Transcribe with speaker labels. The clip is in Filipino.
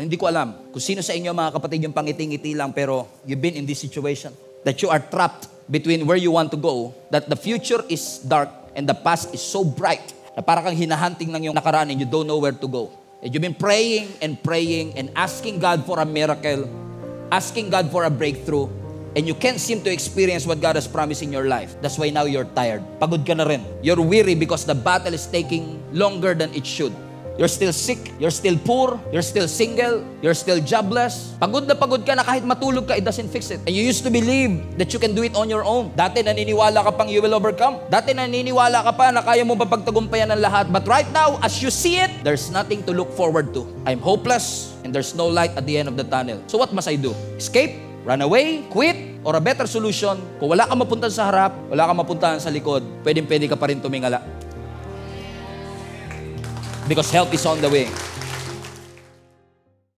Speaker 1: Hindi ko alam kung sino sa inyo mga kapatid yung pangiting-ngiti lang pero you've been in this situation. That you are trapped between where you want to go, that the future is dark and the past is so bright na parang kang hinahunting ng yung nakaraan and you don't know where to go. And you've been praying and asking God for a miracle, asking God for a breakthrough, and you can't seem to experience what God has promised in your life. That's why now you're tired. Pagod ka na rin. You're weary because the battle is taking longer than it should. You're still sick, you're still poor, you're still single, you're still jobless. Pagod na pagod ka na kahit matulog ka, it doesn't fix it. And you used to believe that you can do it on your own. Dati naniniwala ka pang you will overcome. Dati naniniwala ka pa na kaya mo papagtagumpayan ng lahat. But right now, as you see it, there's nothing to look forward to. I'm hopeless and there's no light at the end of the tunnel. So what must I do? Escape? Run away, quit, or a better solution, kung wala kang mapuntahan sa harap, wala kang mapuntahan sa likod, pwedeng-pwede ka pa rin tumingala. Because help is on the way.